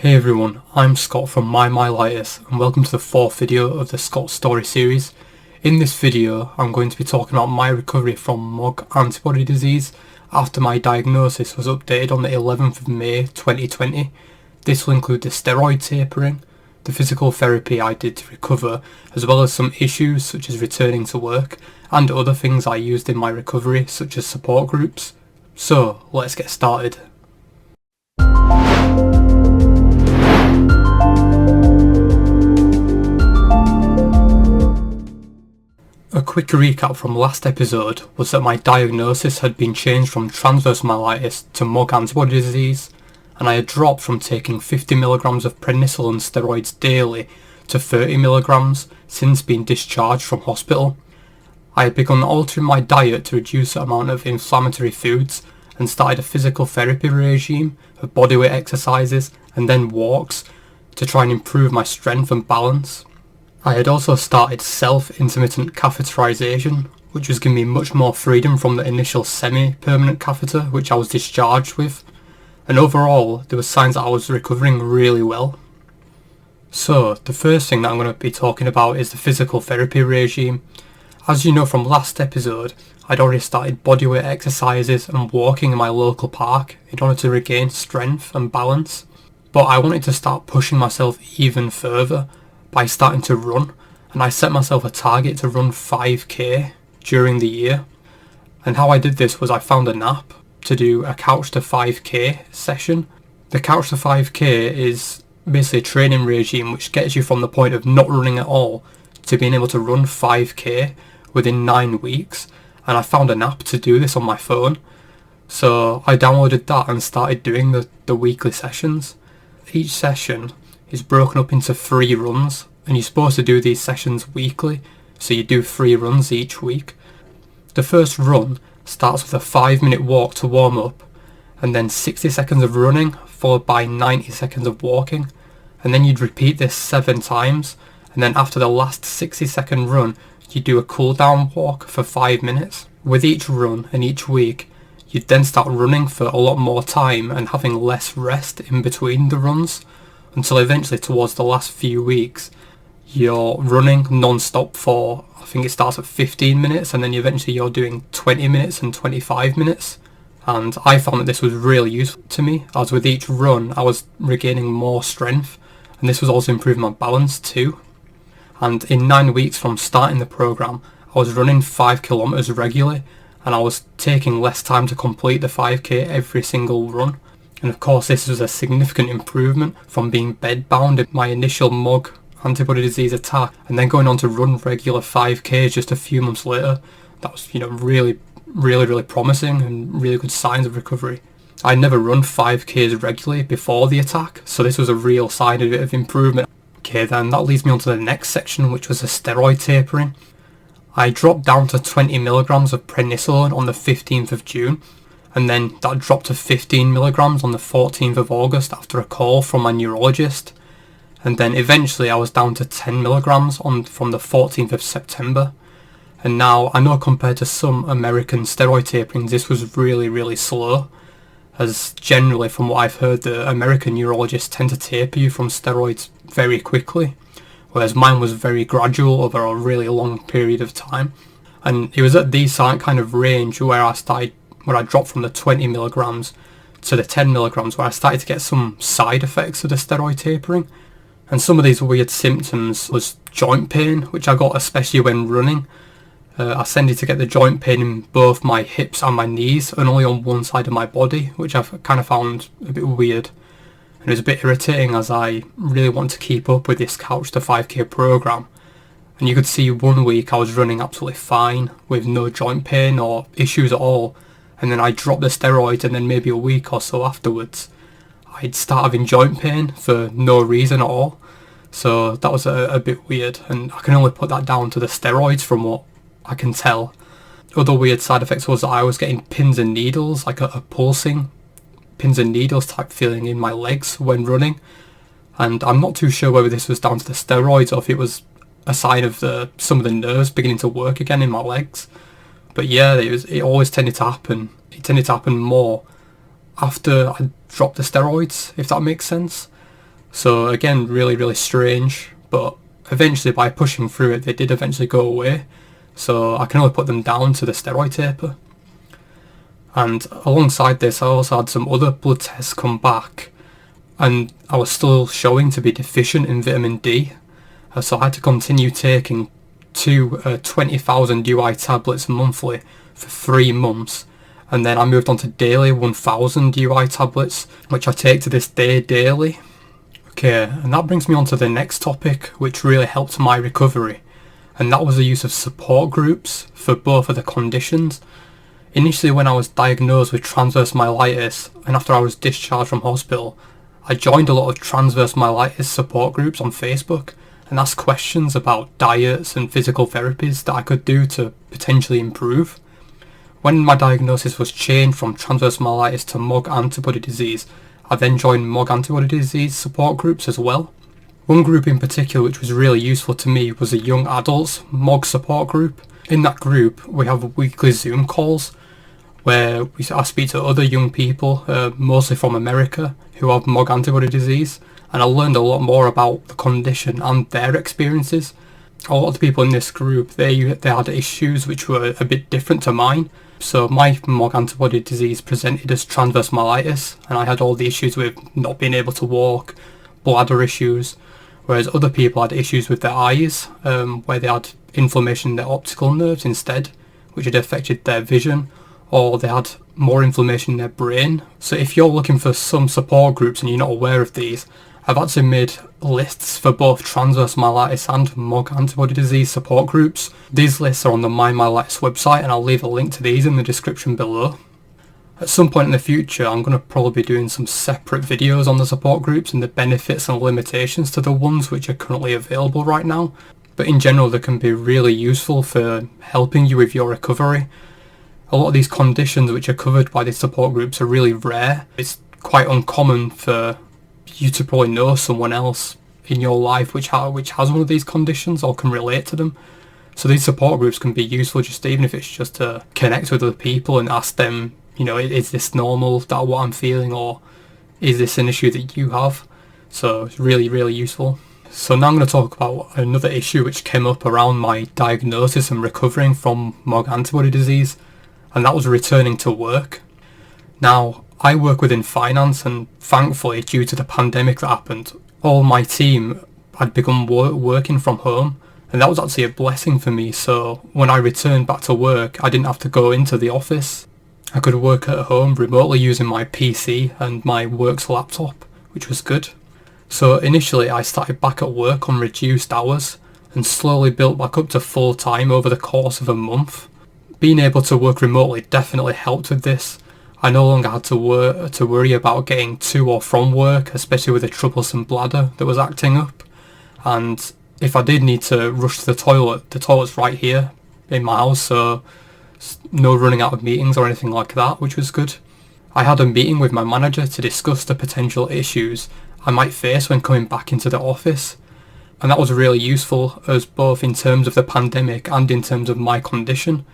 Hey everyone, I'm Scott from My Myelitis and welcome to the fourth video of the Scott Story series. In this video I'm going to be talking about my recovery from MOG Antibody disease after my diagnosis was updated on the 11th of May 2020. This will include the steroid tapering, the physical therapy I did to recover, as well as some issues such as returning to work and other things I used in my recovery such as support groups. So let's get started. A quick recap from last episode was that my diagnosis had been changed from transverse myelitis to MOG antibody disease, and I had dropped from taking 50mg of prednisolone steroids daily to 30mg since being discharged from hospital. I had begun altering my diet to reduce the amount of inflammatory foods and started a physical therapy regime of bodyweight exercises and then walks to try and improve my strength and balance. I had also started self-intermittent catheterization, which was giving me much more freedom from the initial semi-permanent catheter which I was discharged with, and overall there were signs that I was recovering really well. So the first thing that I'm going to be talking about is the physical therapy regime. As you know from last episode, I'd already started bodyweight exercises and walking in my local park in order to regain strength and balance, but I wanted to start pushing myself even further by starting to run, and I set myself a target to run 5k during the year. And how I did this was I found an app to do a couch to 5k session. The couch to 5k is basically a training regime which gets you from the point of not running at all to being able to run 5k within 9 weeks, and I found an app to do this on my phone. So I downloaded that and started doing the weekly sessions. Each session is broken up into 3 runs, and you're supposed to do these sessions weekly, so you do 3 runs each week. The first run starts with a 5-minute walk to warm up, and then 60 seconds of running followed by 90 seconds of walking, and then you'd repeat this 7 times, and then after the last 60-second run you do a cool down walk for 5 minutes. With each run and each week you'd then start running for a lot more time and having less rest in between the runs, until eventually towards the last few weeks you're running non-stop for, I think it starts at 15 minutes, and then eventually you're doing 20 minutes and 25 minutes. And I found that this was really useful to me, as with each run I was regaining more strength, and this was also improving my balance too. And in 9 weeks from starting the program I was running 5 kilometers regularly, and I was taking less time to complete the 5k every single run. And of course this was a significant improvement from being bedbound in my initial MOG antibody disease attack and then going on to run regular 5k just a few months later. That was, really promising and really good signs of recovery. I'd never run 5k's regularly before the attack, so this was a real sign of improvement. Okay, then that leads me on to the next section, which was the steroid tapering. I dropped down to 20mg of prednisolone on the 15th of June, and then that dropped to 15mg on the 14th of August after a call from my neurologist, and then eventually I was down to 10mg from the 14th of September. And now I know compared to some American steroid taperings this was really slow, as generally from what I've heard the American neurologists tend to taper you from steroids very quickly, whereas mine was very gradual over a really long period of time. And it was at these kind of range where I dropped from the 20mg to the 10mg where I started to get some side effects of the steroid tapering. And some of these weird symptoms was joint pain, which I got especially when running. I tended to get the joint pain in both my hips and my knees, and only on one side of my body, which I've kind of found a bit weird. And it was a bit irritating as I really want to keep up with this couch to 5k program. And you could see one week I was running absolutely fine with no joint pain or issues at all, and then I dropped the steroids, and then maybe a week or so afterwards I'd start having joint pain for no reason at all. So that was a bit weird, and I can only put that down to the steroids from what I can tell. Other weird side effects was that I was getting pins and needles, like a pulsing pins and needles type feeling in my legs when running, and I'm not too sure whether this was down to the steroids or if it was a sign of some of the nerves beginning to work again in my legs. But yeah, it always tended to happen. It tended to happen more after I dropped the steroids, if that makes sense. So again, really strange, but eventually by pushing through it, they did eventually go away. So I can only put them down to the steroid taper. And alongside this, I also had some other blood tests come back, and I was still showing to be deficient in vitamin D. So I had to continue taking two 20,000 UI tablets monthly for 3 months. And then I moved on to daily 1,000 UI tablets, which I take to this day daily. Okay, and that brings me on to the next topic, which really helped my recovery. And that was the use of support groups for both of the conditions. Initially, when I was diagnosed with transverse myelitis, and after I was discharged from hospital, I joined a lot of transverse myelitis support groups on Facebook and asked questions about diets and physical therapies that I could do to potentially improve. When my diagnosis was changed from transverse myelitis to MOG antibody disease, I then joined MOG antibody disease support groups as well. One group in particular which was really useful to me was a young adults MOG support group. In that group we have weekly Zoom calls where I speak to other young people, mostly from America, who have MOG antibody disease, and I learned a lot more about the condition and their experiences. A lot of the people in this group, they had issues which were a bit different to mine. So my MOG antibody disease presented as transverse myelitis, and I had all the issues with not being able to walk, bladder issues, whereas other people had issues with their eyes, where they had inflammation in their optical nerves instead, which had affected their vision, or they had more inflammation in their brain. So if you're looking for some support groups and you're not aware of these, I've actually made lists for both transverse myelitis and MOG antibody disease support groups. These lists are on the My Myelitis website, and I'll leave a link to these in the description below. At some point in the future, I'm going to probably be doing some separate videos on the support groups and the benefits and limitations to the ones which are currently available right now. But in general, they can be really useful for helping you with your recovery. A lot of these conditions which are covered by these support groups are really rare. It's quite uncommon for you to probably know someone else in your life which has one of these conditions or can relate to them. So these support groups can be useful, just even if it's just to connect with other people and ask them, is this normal, that what I'm feeling, or is this an issue that you have? So it's really useful. So now I'm going to talk about another issue which came up around my diagnosis and recovering from MOG antibody disease, and that was returning to work. Now, I work within finance, and thankfully, due to the pandemic that happened, all my team had begun working from home, and that was actually a blessing for me. So when I returned back to work, I didn't have to go into the office. I could work at home remotely using my PC and my work's laptop, which was good. So initially I started back at work on reduced hours and slowly built back up to full time over the course of a month. Being able to work remotely definitely helped with this. I no longer had to worry about getting to or from work, especially with a troublesome bladder that was acting up. And if I did need to rush to the toilet's right here in my house, so no running out of meetings or anything like that, which was good. I had a meeting with my manager to discuss the potential issues I might face when coming back into the office. And that was really useful, as both in terms of the pandemic and in terms of my condition.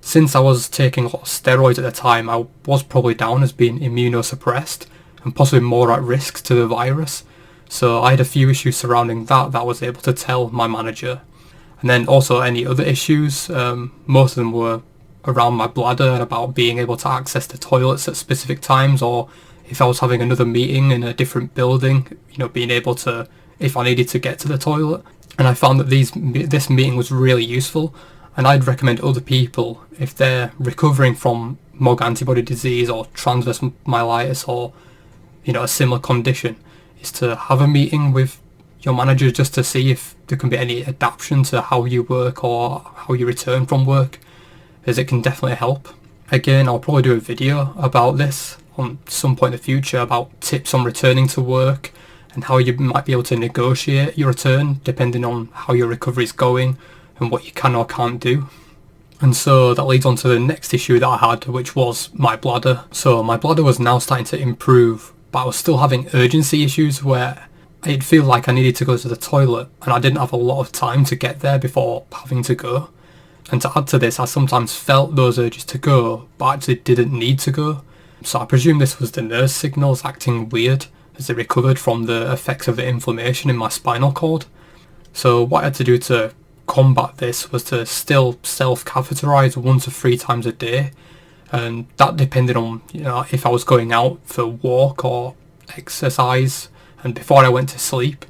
Since I was taking a lot of steroids at the time, I was probably down as being immunosuppressed and possibly more at risk to the virus. So I had a few issues surrounding that I was able to tell my manager. And then also any other issues, most of them were around my bladder and about being able to access the toilets at specific times, or if I was having another meeting in a different building, being able to, if I needed to get to the toilet. And I found that this meeting was really useful. And I'd recommend other people, if they're recovering from MOG antibody disease or transverse myelitis or a similar condition, is to have a meeting with your manager just to see if there can be any adaptation to how you work or how you return from work, as it can definitely help. Again, I'll probably do a video about this on some point in the future, about tips on returning to work and how you might be able to negotiate your return depending on how your recovery is going and what you can or can't do. And so that leads on to the next issue that I had, which was my bladder. So my bladder was now starting to improve, but I was still having urgency issues where I'd feel like I needed to go to the toilet and I didn't have a lot of time to get there before having to go. And to add to this, I sometimes felt those urges to go, but actually didn't need to go. So I presume this was the nerve signals acting weird, as it recovered from the effects of the inflammation in my spinal cord. So what I had to do to combat this was to still self-catheterize 1 to 3 times a day, and that depended on if I was going out for walk or exercise and before I went to sleep.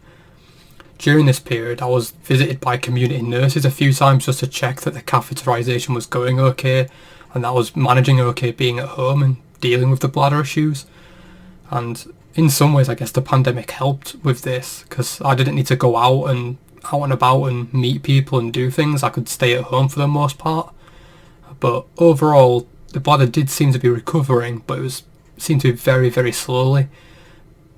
During this period I was visited by community nurses a few times just to check that the catheterization was going okay and that I was managing okay being at home and dealing with the bladder issues. And in some ways I guess the pandemic helped with this, because I didn't need to go out and about and meet people and do things. I could stay at home for the most part. But overall the bladder did seem to be recovering, but seemed to be very, very slowly.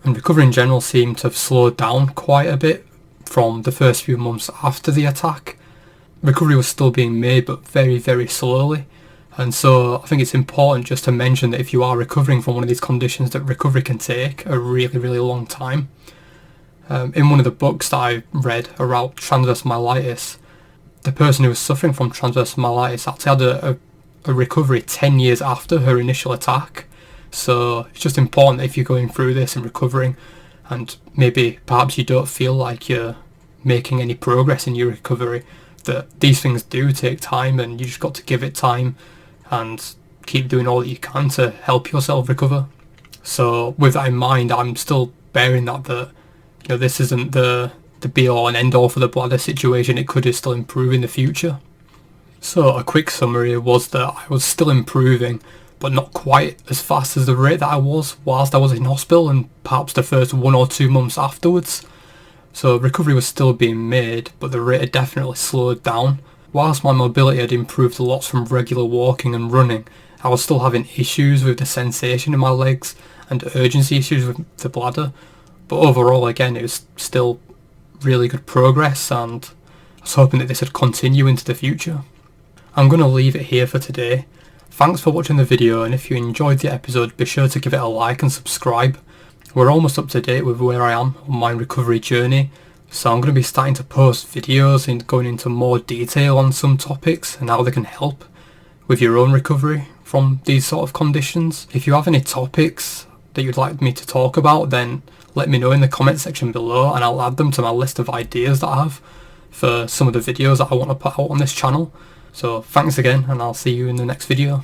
And recovery in general seemed to have slowed down quite a bit from the first few months after the attack. Recovery was still being made, but very, very slowly. And so I think it's important just to mention that if you are recovering from one of these conditions, that recovery can take a really, really long time. In one of the books that I read about transverse myelitis, the person who was suffering from transverse myelitis actually had a recovery 10 years after her initial attack. So it's just important that if you're going through this and recovering, and maybe perhaps you don't feel like you're making any progress in your recovery, that these things do take time and you just got to give it time and keep doing all that you can to help yourself recover. So with that in mind, I'm still bearing that this isn't the be all and end all for the bladder situation. It could still improve in the future. So a quick summary was that I was still improving, but not quite as fast as the rate that I was whilst I was in hospital and perhaps the first 1 or 2 months afterwards. So recovery was still being made, but the rate had definitely slowed down. Whilst my mobility had improved a lot from regular walking and running, I was still having issues with the sensation in my legs and urgency issues with the bladder. But overall, again, it was still really good progress, and I was hoping that this would continue into the future. I'm going to leave it here for today. Thanks for watching the video, and if you enjoyed the episode, be sure to give it a like and subscribe. We're almost up to date with where I am on my recovery journey, so I'm going to be starting to post videos and going into more detail on some topics and how they can help with your own recovery from these sort of conditions. If you have any topics that you'd like me to talk about, then let me know in the comment section below and I'll add them to my list of ideas that I have for some of the videos that I want to put out on this channel. So thanks again, and I'll see you in the next video.